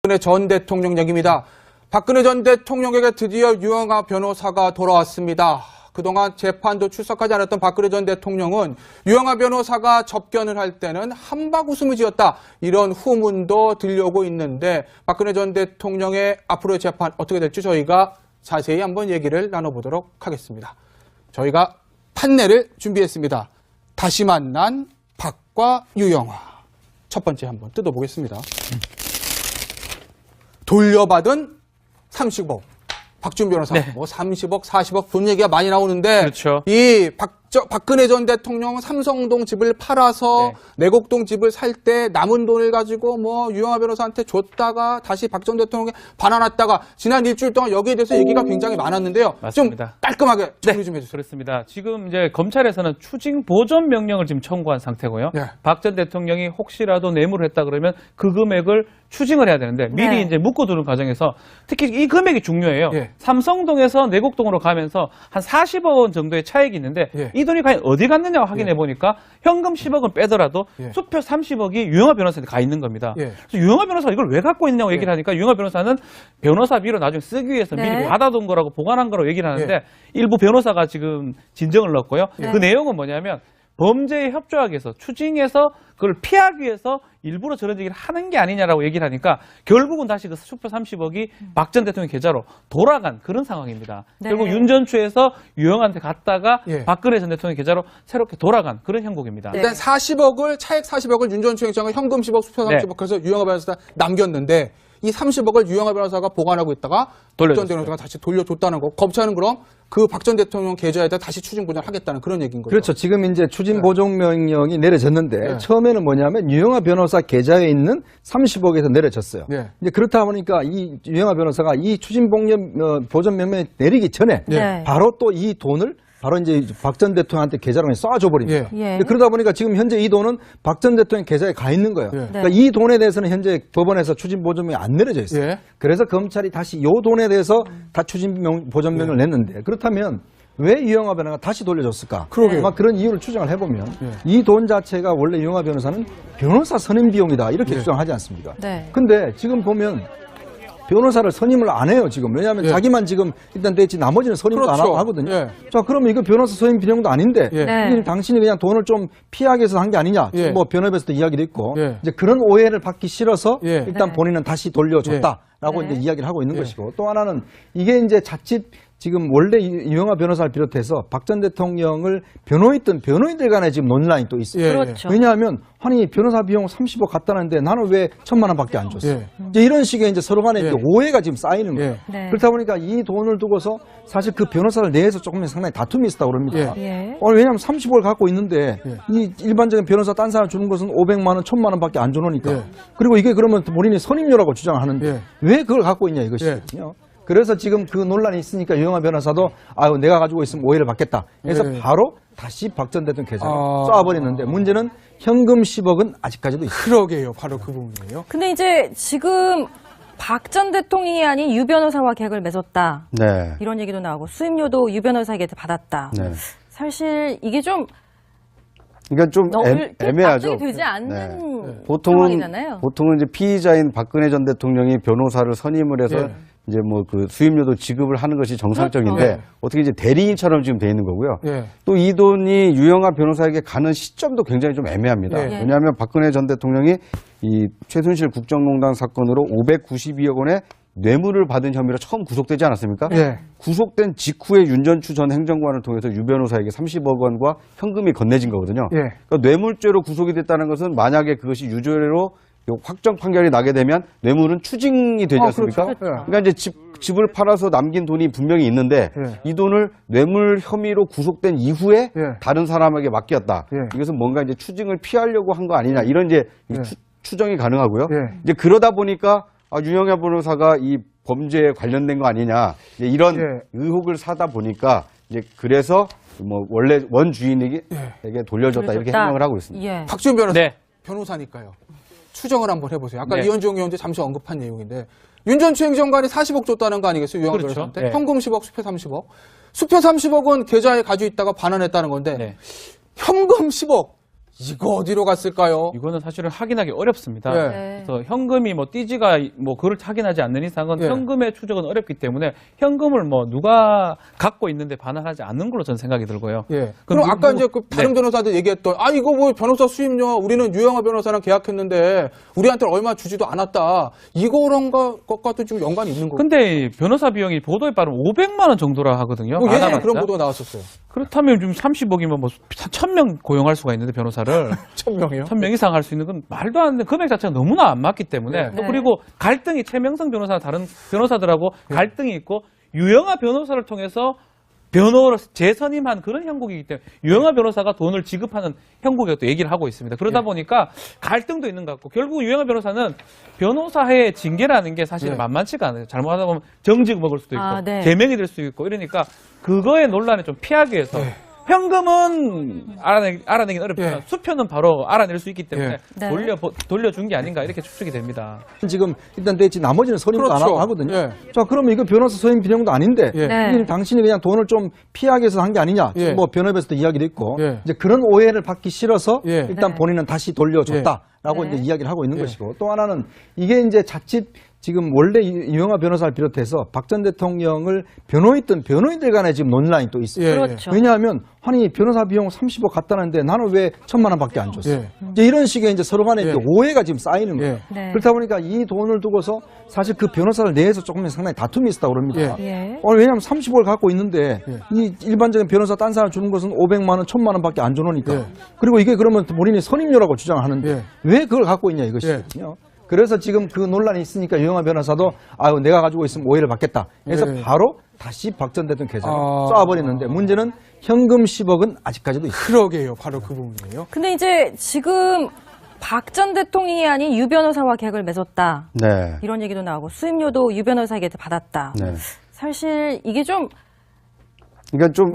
박근혜 전 대통령 얘기입니다. 박근혜 전 대통령에게 드디어 유영하 변호사가 돌아왔습니다. 그동안 재판도 출석하지 않았던 박근혜 전 대통령은 유영하 변호사가 접견을 할 때는 한박 웃음을 지었다. 이런 후문도 들려오고 있는데 박근혜 전 대통령의 앞으로의 재판 어떻게 될지 저희가 자세히 한번 얘기를 나눠보도록 하겠습니다. 저희가 판례를 준비했습니다. 다시 만난 박과 유영하. 첫 번째 한번 뜯어보겠습니다. 돌려받은 30억. 박준 변호사, 네. 뭐 30억, 40억 돈 얘기가 많이 나오는데 그렇죠. 이 박근혜 전 대통령은 삼성동 집을 팔아서 내곡동 집을 살 때 남은 돈을 가지고 뭐 유영하 변호사한테 줬다가 다시 박 전 대통령에게 반환했다가 지난 일주일 동안 여기에 대해서 얘기가 굉장히 많았는데요. 맞습니다. 좀 깔끔하게 정리 좀 해주세요. 그렇습니다. 지금 이제 검찰에서는 추징 보전 명령을 지금 청구한 상태고요. 네. 박 전 대통령이 혹시라도 뇌물을 했다 그러면 그 금액을 추징을 해야 되는데 미리 이제 묶어두는 과정에서 특히 이 금액이 중요해요. 예. 삼성동에서 내곡동으로 가면서 한 40억 원 정도의 차익이 있는데 예. 이 돈이 과연 어디 갔느냐 확인해 보니까 현금 10억은 빼더라도 예. 수표 30억이 유영하 변호사한테 가 있는 겁니다. 예. 그래서 유영하 변호사가 이걸 왜 갖고 있냐고 얘기를 하니까 유영하 변호사는 변호사비로 나중에 쓰기 위해서 미리 받아둔 거라고 보관한 거라고 얘기를 하는데 일부 변호사가 지금 진정을 넣었고요. 그 내용은 뭐냐면 범죄에 협조하기 위해서 추징해서 그걸 피하기 위해서 일부러 저런 얘기를 하는 게 아니냐라고 얘기를 하니까 결국은 다시 그 수표 30억이 박 전 대통령 계좌로 돌아간 그런 상황입니다. 결국 윤 전 추에서 유영한테 갔다가 박근혜 전 대통령 계좌로 새롭게 돌아간 그런 형국입니다. 일단 40억을 차액 40억을 윤 전 총장은 현금 10억, 수표 30억 해서 유영하 변호사가 남겼는데 이 30억을 유영하 변호사가 보관하고 있다가 박 전 대통령이 다시 돌려줬다는 거. 검찰은 그럼 그 박 전 대통령 계좌에다 다시 추징 보전하겠다는 그런 얘기인 거죠. 그렇죠. 지금 이제 추징 보정 명령이 내려졌는데 처음에는 뭐냐면 유영하 변호사 계좌에 있는 30억에서 내려졌어요. 이제 그렇다 보니까 이 유영하 변호사가 이 추징 보전 명령을 내리기 전에 바로 또 이 돈을 바로 이제 박 전 대통령한테 계좌로 쏴줘 버립니다. 그러다 보니까 지금 현재 이 돈은 박 전 대통령 계좌에 가 있는 거예요. 그러니까 이 돈에 대해서는 현재 법원에서 추징 보전명이 안 내려져 있어요. 그래서 검찰이 다시 이 돈에 대해서 다 추징 보전명을 냈는데 그렇다면 왜 유영하 변호사가 다시 돌려줬을까? 막 그런 이유를 추정을 해보면 이 돈 자체가 원래 유영하 변호사는 변호사 선임 비용이다 이렇게 주장하지 않습니까? 근데 지금 보면 변호사를 선임을 안 해요, 지금. 왜냐하면 자기만 지금 일단 됐지 나머지는 선임도 안 하고 하거든요. 자, 그러면 이거 변호사 선임 비용도 아닌데 이게 당신이 그냥 돈을 좀 피하기 위해서 한 게 아니냐. 뭐 변협에서도 이야기도 있고 이제 그런 오해를 받기 싫어서 일단 본인은 다시 돌려줬다라고 이제 이야기를 하고 있는 것이고 또 하나는 이게 이제 자칫 지금 원래 유영하 변호사를 비롯해서 박 전 대통령을 변호했던 변호인들 간에 지금 논란이 또 있어요. 왜냐하면 아니 변호사 비용 30억 갖다는데 나는 왜 1,000만 원밖에 안 줬어? 이제 이런 식의 이제 서로 간에 이제 오해가 지금 쌓이는 거예요. 그렇다 보니까 이 돈을 두고서 사실 그 변호사를 내에서 조금 상당히 다툼이 있었다고 그럽니다. 왜냐하면 30억을 갖고 있는데 이 일반적인 변호사 딴 사람 주는 것은 500만 원, 1,000만 원밖에 안 주노니까. 그리고 이게 그러면 본인이 선임료라고 주장하는데 왜 그걸 갖고 있냐 이것이거든요. 그래서 지금 그 논란이 있으니까 유영하 변호사도 아유 내가 가지고 있으면 오해를 받겠다. 그래서 바로 다시 박 전 대통령 계좌에 쏴버리는데 문제는 현금 10억은 아직까지도 있어요. 그러게요. 바로 그 부분이에요. 근데 이제 지금 박 전 대통령이 아닌 유 변호사와 계약을 맺었다. 이런 얘기도 나오고 수임료도 유 변호사에게 받았다. 사실 이게 좀 그러니까 좀 애매하죠. 납득이 되지 않는 보통은 상황이잖아요. 이제 피의자인 박근혜 전 대통령이 변호사를 선임을 해서 이제 뭐 그 수임료도 지급을 하는 것이 정상적인데 어떻게 이제 대리인처럼 지금 돼 있는 거고요. 또 이 돈이 유영하 변호사에게 가는 시점도 굉장히 좀 애매합니다. 왜냐하면 박근혜 전 대통령이 이 최순실 국정농단 사건으로 592억 원의 뇌물을 받은 혐의로 처음 구속되지 않았습니까? 구속된 직후에 윤전추 전 행정관을 통해서 유 변호사에게 30억 원과 현금이 건네진 거거든요. 그러니까 뇌물죄로 구속이 됐다는 것은 만약에 그것이 유죄로 확정 판결이 나게 되면 뇌물은 추징이 되지 않습니까? 그러니까 이제 집을 팔아서 남긴 돈이 분명히 있는데 이 돈을 뇌물 혐의로 구속된 이후에 다른 사람에게 맡겼다. 이것은 뭔가 이제 추징을 피하려고 한 거 아니냐 이런 이제 추정이 가능하고요. 이제 그러다 보니까 유영하 변호사가 이 범죄에 관련된 거 아니냐 이제 이런 의혹을 사다 보니까 이제 그래서 뭐 원래 원 주인에게 돌려줬다 이렇게 해명을 하고 있습니다. 박준 변호사 변호사니까요. 추정을 한번 해보세요. 아까 이현종 의원도 잠시 언급한 내용인데 윤 전 추행정관이 40억 줬다는 거 아니겠어요? 유영하 변호사한테. 현금 10억, 수표 30억. 수표 30억은 계좌에 가지고 있다가 반환했다는 건데 현금 10억. 이거 어디로 갔을까요? 이거는 사실은 확인하기 어렵습니다. 네. 그래서 현금이 뭐 띠지가 뭐 그걸 확인하지 않는 이상은 네. 현금의 추적은 어렵기 때문에 현금을 뭐 누가 갖고 있는데 반환하지 않는 걸로 저는 생각이 들고요. 예. 그럼 아까 이제 그 다른 변호사들 얘기했던 이거 뭐 변호사 수임료 우리는 유영아 변호사랑 계약했는데 우리한테 얼마 주지도 않았다. 이거랑 것과도 좀 연관이 있는 거고. 근데 변호사 비용이 보도에 따르면 500만 원 정도라 하거든요. 예전에 받아봤자. 그런 보도가 나왔었어요. 그렇다면 지금 30억이면 뭐 1000명 고용할 수가 있는데 변호사를 1000명이요? 1000명 이상 할 수 있는 건 말도 안 되는 금액 자체가 너무나 안 맞기 때문에 네. 또 그리고 갈등이 최명성 변호사 다른 변호사들하고 갈등이 있고 유영아 변호사를 통해서 변호를 재선임한 그런 형국이기 때문에 유영아 변호사가 돈을 지급하는 형국이라고 또 얘기를 하고 있습니다. 그러다 보니까 갈등도 있는 것 같고 결국 유영아 변호사는 변호사의 징계라는 게 사실은 네. 만만치가 않아요. 잘못하다 보면 정직 먹을 수도 있고 네. 제명이 될 수도 있고 이러니까 그거의 논란을 좀 피하기 위해서 네. 현금은 알아내긴 어렵지만 예. 수표는 바로 알아낼 수 있기 때문에 예. 네. 돌려준 게 아닌가 이렇게 추측이 됩니다. 지금 일단 됐지 나머지는 선임도 안 그렇죠. 하거든요. 예. 자 그러면 이거 변호사 선임 비용도 아닌데 예. 네. 이게 당신이 그냥 돈을 좀 피하기 위해서 한 게 아니냐. 예. 뭐 변협에서도 이야기도 있고 예. 이제 그런 오해를 받기 싫어서 예. 일단 네. 본인은 다시 돌려줬다라고 네. 이제 이야기를 하고 있는 예. 것이고 또 하나는 이게 이제 자칫 지금 원래 유영아 변호사를 비롯해서 박 전 대통령을 변호했던 변호인들 간에 지금 논란이 또 있어요. 예. 그렇죠. 왜냐하면 아니 변호사 비용 30억 갔다는데 나는 왜 1,000만 원밖에 안 줬어? 예. 이제 이런 식의 이제 서로 간에 예. 이제 오해가 지금 쌓이는 거예요. 예. 네. 그렇다 보니까 이 돈을 두고서 사실 그 변호사를 내에서 조금 상당히 다툼이 있었다고 그럽니다. 예. 왜냐하면 30억을 갖고 있는데 예. 이 일반적인 변호사 딴 사람 주는 것은 500만 원, 1,000만 원밖에 안 줘놓으니까 예. 그리고 이게 그러면 본인이 선임료라고 주장하는데 예. 왜 그걸 갖고 있냐 이것이거든요. 그래서 지금 그 논란이 있으니까 유영아 변호사도 아유 내가 가지고 있으면 오해를 받겠다. 그래서 예. 바로 다시 박 전 대통령 계좌로 아. 쏴버리는데 문제는 현금 10억은 아직까지도 있어요. 그러게요. 바로 그 부분이에요. 근데 이제 지금 박 전 대통령이 아닌 유 변호사와 계약을 맺었다. 네. 이런 얘기도 나오고 수임료도 유 변호사에게 받았다. 네. 사실 이게 좀 그러니까 좀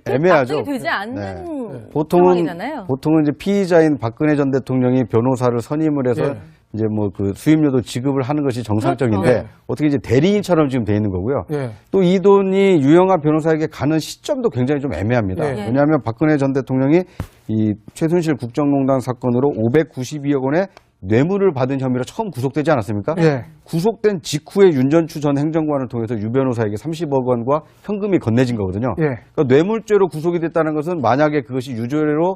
애매하죠. 납득이 되지 않는 네. 상황이잖아요. 보통은 이제 피의자인 박근혜 전 대통령이 변호사를 선임을 해서 예. 이제 뭐 그 수임료도 지급을 하는 것이 정상적인데 그렇죠. 어떻게 이제 대리인처럼 지금 돼 있는 거고요. 예. 또 이 돈이 유영아 변호사에게 가는 시점도 굉장히 좀 애매합니다. 예. 왜냐하면 박근혜 전 대통령이 이 최순실 국정농단 사건으로 592억 원의 뇌물을 받은 혐의로 처음 구속되지 않았습니까? 예. 구속된 직후에 윤전추 전 행정관을 통해서 유 변호사에게 30억 원과 현금이 건네진 거거든요. 예. 그러니까 뇌물죄로 구속이 됐다는 것은 만약에 그것이 유죄로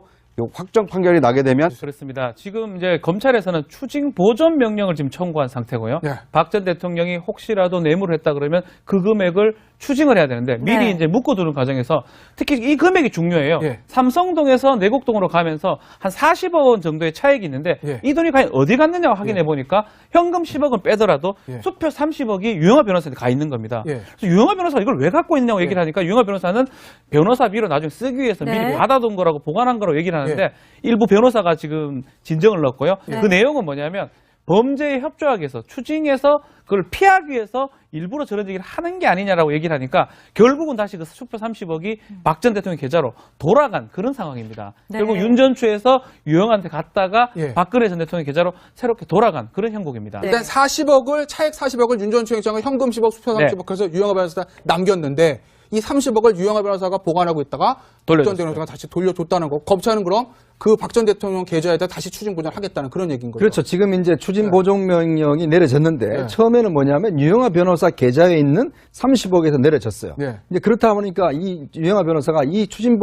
확정 판결이 나게 되면 그렇습니다. 지금 이제 검찰에서는 추징 보전 명령을 지금 청구한 상태고요. 예. 박 전 대통령이 혹시라도 뇌물을 했다 그러면 그 금액을 추징을 해야 되는데 미리 네. 이제 묶어두는 과정에서 특히 이 금액이 중요해요. 예. 삼성동에서 내곡동으로 가면서 한 40억 원 정도의 차액이 있는데 예. 이 돈이 과연 어디 갔느냐고 확인해 보니까 현금 10억은 빼더라도 예. 수표 30억이 유영아 변호사한테 가 있는 겁니다. 예. 그래서 유영아 변호사가 이걸 왜 갖고 있냐고 얘기를 하니까 유영아 변호사는 변호사비로 나중에 쓰기 위해서 네. 미리 받아둔 거라고 보관한 거라고 얘기를 하는데 예. 일부 변호사가 지금 진정을 넣었고요. 네. 그 내용은 뭐냐면 범죄에 협조하기 위해서 추징해서 그걸 피하기 위해서 일부러 저런 얘기를 하는 게 아니냐라고 얘기를 하니까 결국은 다시 그 수표 30억이 박 전 대통령 계좌로 돌아간 그런 상황입니다. 네. 결국 윤전추에서 유영한테 갔다가 예. 박근혜 전 대통령 계좌로 새롭게 돌아간 그런 형국입니다. 네. 일단 40억을 차액 40억을 윤 전 총장은 현금 10억, 수표 네. 30억 해서 유영아 변호사가 남겼는데 이 30억을 유영아 변호사가 보관하고 있다가 박 전 돌려줬어요. 대통령이 다시 돌려줬다는 거. 검찰은 그럼 그 박 전 대통령 계좌에다 다시 추징 보전하겠다는 그런 얘기인 거죠. 그렇죠. 지금 이제 추진 보정 명령이 내려졌는데 네. 처음에는 뭐냐면 유영아 변호사 계좌에 있는 30억에서 내려졌어요. 네. 이제 그렇다 보니까 이 유영아 변호사가 이 추진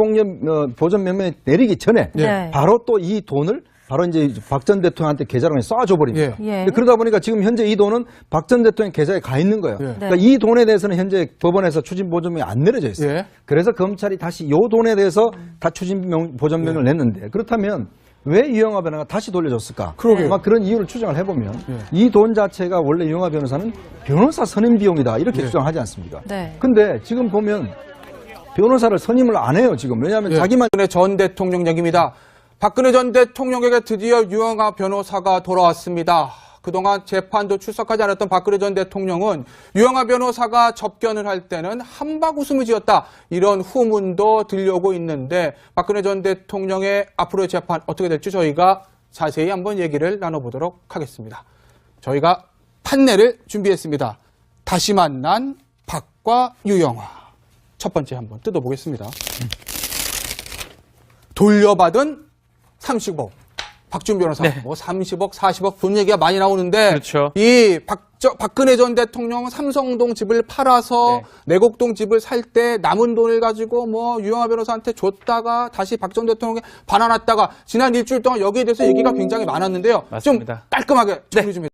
보전 명령이 내리기 전에 네. 바로 또 이 돈을 바로 이제 박 전 대통령한테 계좌로 쏴줘 버립니다. 예. 그러다 보니까 지금 현재 이 돈은 박 전 대통령 계좌에 가 있는 거예요. 예. 그러니까 이 돈에 대해서는 현재 법원에서 추진 보전명이 안 내려져 있어요. 예. 그래서 검찰이 다시 이 돈에 대해서 다 추진 보전명을 냈는데 그렇다면 왜 유영아 변호사가 다시 돌려줬을까? 그러게요. 막 그런 이유를 추정을 해보면 예. 이 돈 자체가 원래 유영아 변호사는 변호사 선임 비용이다 이렇게 예. 주장하지 않습니까? 네. 근데 지금 보면 변호사를 선임을 안 해요 지금 왜냐하면 예. 자기만 박근혜 전 대통령 얘기입니다. 박근혜 전 대통령에게 드디어 유영아 변호사가 돌아왔습니다. 그동안 재판도 출석하지 않았던 박근혜 전 대통령은 유영아 변호사가 접견을 할 때는 한박 웃음을 지었다. 이런 후문도 들려오고 있는데 박근혜 전 대통령의 앞으로의 재판 어떻게 될지 저희가 자세히 한번 얘기를 나눠보도록 하겠습니다. 저희가 판례를 준비했습니다. 다시 만난 박과 유영아. 첫 번째 한번 뜯어보겠습니다. 돌려받은 30억. 박준 변호사, 네. 뭐 30억, 40억 돈 얘기가 많이 나오는데 그렇죠. 이 박근혜 전 대통령은 삼성동 집을 팔아서 내곡동 집을 살 때 남은 돈을 가지고 뭐 유영하 변호사한테 줬다가 다시 박 전 대통령에 반환했다가 지난 일주일 동안 여기에 대해서 얘기가 굉장히 많았는데요. 맞습니다. 좀 깔끔하게 정리 좀 해주세요.